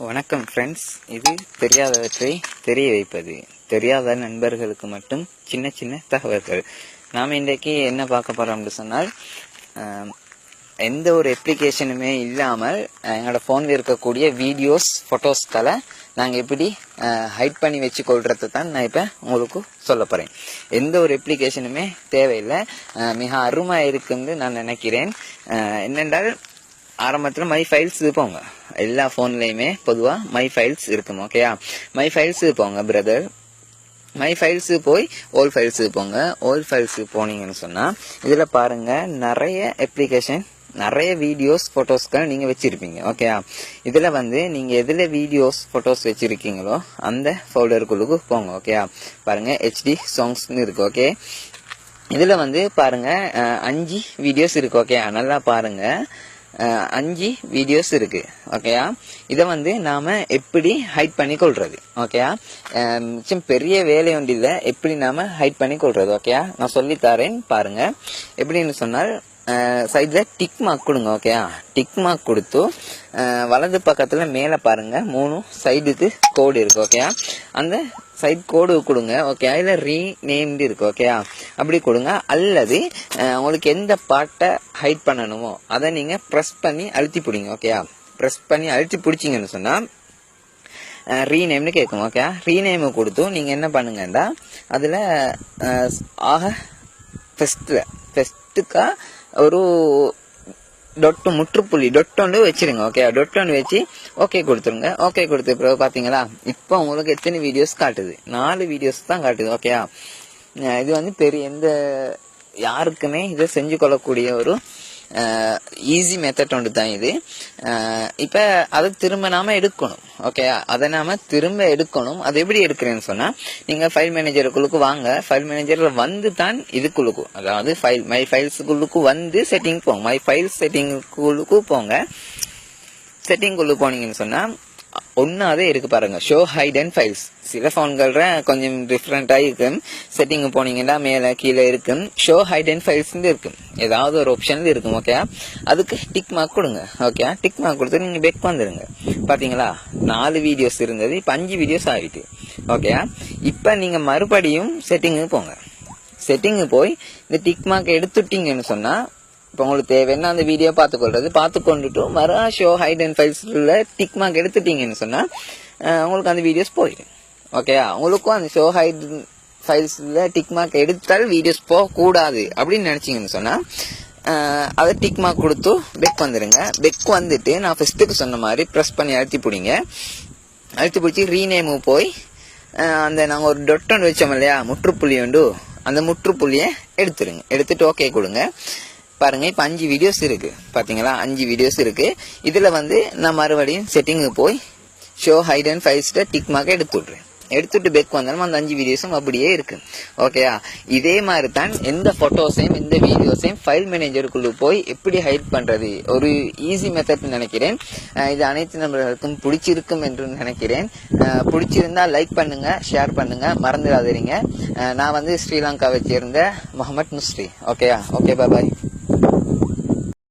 வணக்கம் ஃப்ரெண்ட்ஸ். இது தெரியாதவற்றை தெரிய வைப்பது. தெரியாத நண்பர்களுக்கு மட்டும் சின்ன சின்ன தகவல்கள். நாம் இன்றைக்கு என்ன பார்க்க போறோம்னு சொன்னால், எந்த ஒரு அப்ளிகேஷனுமே இல்லாமல் எங்களோட ஃபோனில் இருக்கக்கூடிய வீடியோஸ் ஃபோட்டோஸ்களை நாங்கள் எப்படி ஹைட் பண்ணி வச்சு கொள்றது தான் நான் இப்போ உங்களுக்கு சொல்ல போகிறேன். எந்த ஒரு அப்ளிகேஷனுமே தேவையில்லை, மிக அருமையாக இருக்குன்னு நான் நினைக்கிறேன். என்னென்றால், ஆரம்பத்தில் மை ஃபைல்ஸ் போங்க. எல்லா ஃபோன்லேயுமே பொதுவாக மை ஃபைல்ஸ் இருக்கும். ஓகேயா, மை ஃபைல்ஸ் போங்க பிரதர். மை ஃபைல்ஸு போய் ஓல்ட் ஃபைல்ஸு போங்க. ஓல்ட் ஃபைல்ஸு போனீங்கன்னு சொன்னால் இதில் பாருங்கள், நிறைய அப்ளிகேஷன், நிறைய வீடியோஸ் ஃபோட்டோஸ்கள் நீங்கள் வச்சுருப்பீங்க. ஓகேயா, இதில் நீங்கள் எதில் வீடியோஸ் ஃபோட்டோஸ் வச்சுருக்கீங்களோ அந்த ஃபோல்டருக்குள்ளுக்கு போங்க. ஓகேயா, பாருங்கள் HD சாங்ஸ்னு இருக்குது. ஓகே, இதில் பாருங்கள் 5 வீடியோஸ் இருக்குது. ஓகே, நல்லா பாருங்கள், 5 வீடியோஸ் இருக்கு. ஓகேயா, இதை நாம எப்படி ஹைட் பண்ணி கொள்றது. ஓகேயா, பெரிய வேலை ஒன்று இல்லை, எப்படி நாம ஹைட் பண்ணி கொள்றது. ஓகேயா, நான் சொல்லி தரேன் பாருங்க. எப்படின்னு சொன்னால், சைட்ல டிக் மார்க் கொடுங்க. ஓகேயா, டிக் மார்க் கொடுத்து வலது பக்கத்துல மேல பாருங்க 3 சைடுக்கு கோடு இருக்கு. ஓகேயா, அந்த சைட் கோடு கொடுங்க. ஓகே, இல்ல ரீநேம்டு இருக்கு. ஓகேயா, அப்படி கொடுங்க. அல்லது உங்களுக்கு எந்த பாட்டை ஹைட் பண்ணணுமோ அதை நீங்க ப்ரெஸ் பண்ணி அழுத்தி பிடிங்க. ஓகேயா, ப்ரெஸ் பண்ணி அழுத்தி பிடிச்சிங்கன்னு சொன்னா ரீநேம்னு கேட்கும். ஓகே, ரீநேம் கொடுத்து நீங்க என்ன பண்ணுங்கண்டா, அதுல ஆக ஃபெஸ்ட்டுக்கா ஒரு முற்றுப்புள்ளி டொட்டு வச்சிருங்க. ஓகே, டொட்டு வச்சு ஓகே கொடுத்துருங்க. ஓகே கொடுத்த பிறகு பாத்தீங்களா, இப்போ உங்களுக்கு எத்தனை வீடியோஸ் காட்டுது? 4 வீடியோஸ் தான் காட்டுது. ஓகேயா, இது பெரிய எந்த யாருக்குமே இதை செஞ்சு கொள்ளக்கூடிய ஒரு ஈஸி மெத்தட் ஒன்று தான் இது. இப்ப அதை திரும்ப நாம எடுக்கணும். ஓகே, அதை நாம திரும்ப எடுக்கணும். அது எப்படி எடுக்கிறேன்னு சொன்னா, நீங்க ஃபைல் மேனேஜருக்குள்ளுக்கு வாங்க. ஃபைல் மேனேஜர்ல தான் இதுக்குள்ளுக்கு, அதாவது மை ஃபைல்ஸுக்குள்ளுக்கு செட்டிங் போங்க. மை ஃபைல்ஸ் செட்டிங்குள்ளுக்கு போங்க. செட்டிங்குள்ள போனீங்கன்னு சொன்னா ஒன்னாவே இருக்கு பாருங்க, ஷோ ஹைட் அண்ட் ஃபைல்ஸ். சில போன்கள்ல கொஞ்சம் டிஃப்ரெண்டா இருக்கும். செட்டிங் போனீங்கன்னா மேல கீழே இருக்கும், ஷோ ஹைட் அண்ட் ஃபைல்ஸ் இருக்கும், ஏதாவது ஒரு ஆப்ஷன்ல இருக்கும். ஓகே, அதுக்கு டிக் மார்க் கொடுங்க. ஓகே, டிக் மார்க் கொடுத்து நீங்க பேக் வந்துருங்க. பாத்தீங்களா, 4 வீடியோஸ் இருந்தது, இப்ப 5 வீடியோஸ் ஆகிட்டு. ஓகே, இப்ப நீங்க மறுபடியும் செட்டிங்கு போங்க. செட்டிங்கு போய் இந்த டிக் மார்க் எடுத்துட்டீங்கன்னு சொன்னா, இப்போ உங்களுக்கு தேவைன்னா அந்த வீடியோ பார்த்து கொண்டுட்டு ஷோ ஹைட் அண்ட் ஃபைல்ஸ்ல டிக் மார்க் எடுத்துட்டீங்கன்னு சொன்னா உங்களுக்கு அந்த வீடியோஸ் போயிடும். ஓகேயா, உங்களுக்கும் அந்த ஷோ ஹைட் ஃபைல்ஸ்ல டிக் மார்க் எடுத்தால் வீடியோஸ் போக கூடாது அப்படின்னு நினைச்சீங்கன்னு சொன்னா அதை டிக் மார்க் கொடுத்து பெக் வந்துருங்க. பெக் வந்துட்டு நான் ஃபர்ஸ்ட்டுக்கு சொன்ன மாதிரி ப்ரெஸ் பண்ணி அழுத்தி பிடிங்க. அழுத்தி பிடிச்சி ரீநேமு போய் அந்த நாங்கள் ஒரு டொட்டன் வச்சோம் இல்லையா, முற்றுப்புள்ளி உண்டு, அந்த முற்றுப்புள்ளியை எடுத்துருங்க. எடுத்துட்டு ஓகே கொடுங்க. பாருங்க, இப்ப 5 வீடியோஸ் இருக்கு. பாத்தீங்களா, 5 வீடியோஸ் இருக்கு. இதுல நான் மறுபடியும் செட்டிங் போய் ஷோ ஹைட் அண்ட் ஃபைல்ஸ்ல டிக் மார்க் எடுத்துட்டு பேக் வந்தாலும் அந்த 5 வீடியோஸும் அப்படியே இருக்கு. ஓகேயா, இதே மாதிரி தான் எந்த போட்டோஸையும் எந்த வீடியோஸையும் ஃபைல் மேனேஜருக்குள்ள போய் எப்படி ஹைட் பண்றது, ஒரு ஈஸி மெத்தட் நினைக்கிறேன். இது அனைத்து நண்பர்களுக்கும் பிடிச்சிருக்கும் என்று நினைக்கிறேன். பிடிச்சிருந்தா லைக் பண்ணுங்க, ஷேர் பண்ணுங்க, மறந்துடாதீங்க. நான் ஸ்ரீலங்காவை சேர்ந்த முகமது நுஸ்ரி. ஓகேயா, ஓகே, பாய்.